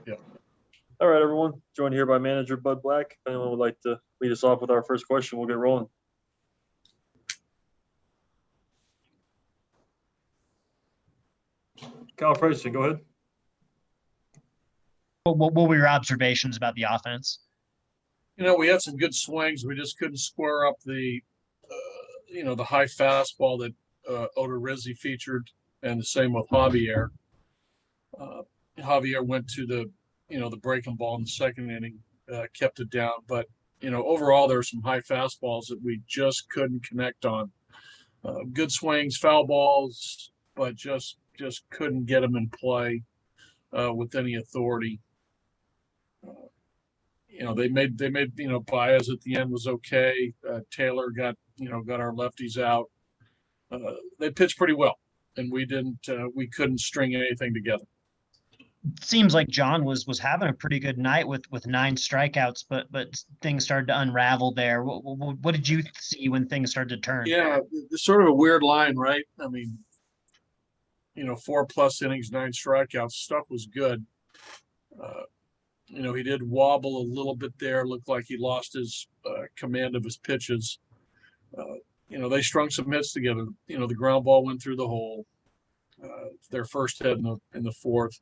Yeah. All right, everyone. Joined here by manager Bud Black. If anyone would like to lead us off with our first question, we'll get rolling. Kyle President, go ahead. What were your observations about the offense? We had some good swings. We just couldn't square up the high fastball that Odorizzi featured, and the same with Javier. Javier went to the breaking ball in the second inning, kept it down. But, overall, there were some high fastballs that we just couldn't connect on. Good swings, foul balls, but just couldn't get them in play with any authority. They made Baez at the end was okay. Taylor got our lefties out. They pitched pretty well, and we couldn't string anything together. It seems like Jon was having a pretty good night with 9 strikeouts, but things started to unravel there. What did you see when things started to turn? Yeah, it's sort of a weird line, right? I mean, 4+ innings, 9 strikeouts. Stuff was good. He did wobble a little bit there. Looked like he lost his command of his pitches. They strung some hits together. The ground ball went through the hole. Their first hit in the fourth.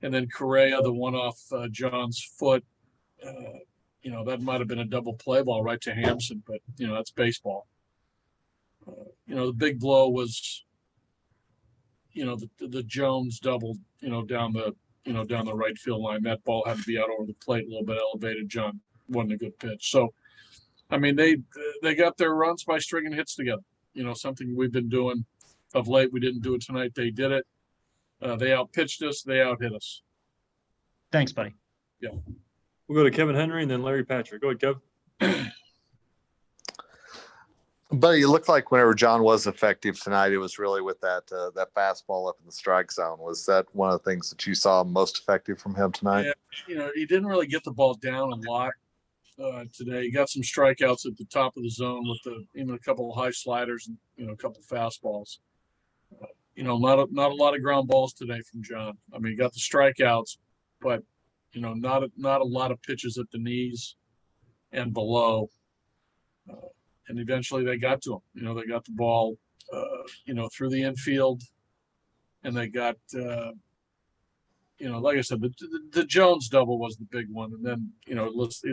And then Correa, the one off Jon's foot. That might have been a double play ball right to Hampson, but, that's baseball. The big blow was, the Jones double, down the right field line. That ball had to be out over the plate, a little bit elevated. Jon wasn't a good pitch. So, I mean, they got their runs by stringing hits together. Something we've been doing of late. We didn't do it tonight. They did it. They outpitched us. They outhit us. Thanks, buddy. Yeah. We'll go to Kevin Henry and then Larry Patrick. Go ahead, Kev. Buddy, it looked like whenever Jon was effective tonight, it was really with that fastball up in the strike zone. Was that one of the things that you saw most effective from him tonight? Yeah, he didn't really get the ball down a lot today. He got some strikeouts at the top of the zone with a couple of high sliders and a couple of fastballs. Not a lot of ground balls today from Jon. I mean, he got the strikeouts, but not a lot of pitches at the knees and below. And eventually they got to him. They got the ball, through the infield, and they got, like I said, the Jones double was the big one, and then he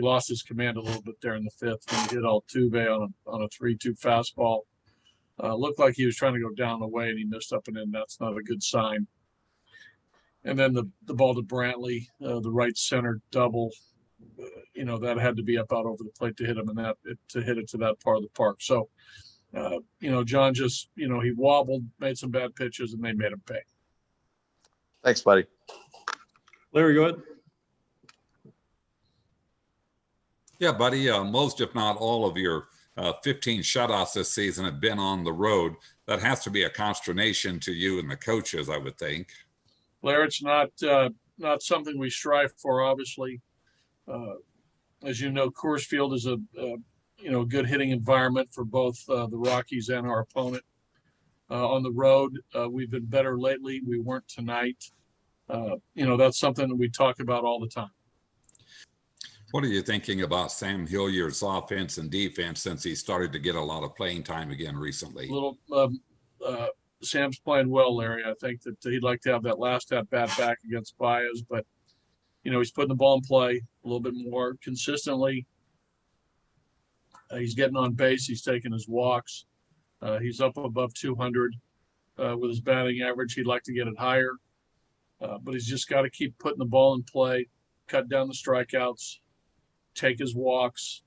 lost his command a little bit there in the fifth. And he hit Altuve on a 3-2 fastball. Looked like he was trying to go down the way, and he missed up and in. That's not a good sign. And then the ball to Brantley, the right center double. That had to be up out over the plate to hit him, and to hit it to that part of the park. So, Jon just, he wobbled, made some bad pitches, and they made him pay. Thanks, buddy. Larry, go ahead. Yeah, buddy. Most, if not all, of your 15 shutouts this season have been on the road. That has to be a consternation to you and the coaches, I would think. Larry, it's not something we strive for, obviously. As you know, Coors Field is a good hitting environment for both the Rockies and our opponent. On the road, we've been better lately. We weren't tonight. That's something that we talk about all the time. What are you thinking about Sam Hilliard's offense and defense since he started to get a lot of playing time again recently? Sam's playing well, Larry. I think that he'd like to have that last at-bat back against Baez, but he's putting the ball in play a little bit more consistently. He's getting on base. He's taking his walks. He's up above 200 with his batting average. He'd like to get it higher, but he's just got to keep putting the ball in play, cut down the strikeouts, take his walks,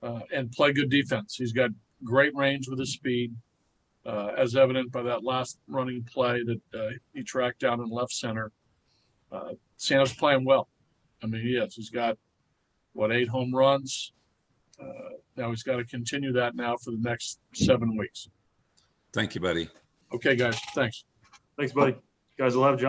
and play good defense. He's got great range with his speed, as evident by that last running play that he tracked down in left center. Sam's playing well. I mean, he is. He's got, 8 home runs? Now he's got to continue that now for the next 7 weeks. Thank you, buddy. Okay, guys. Thanks. Thanks, buddy. You guys will have Jon.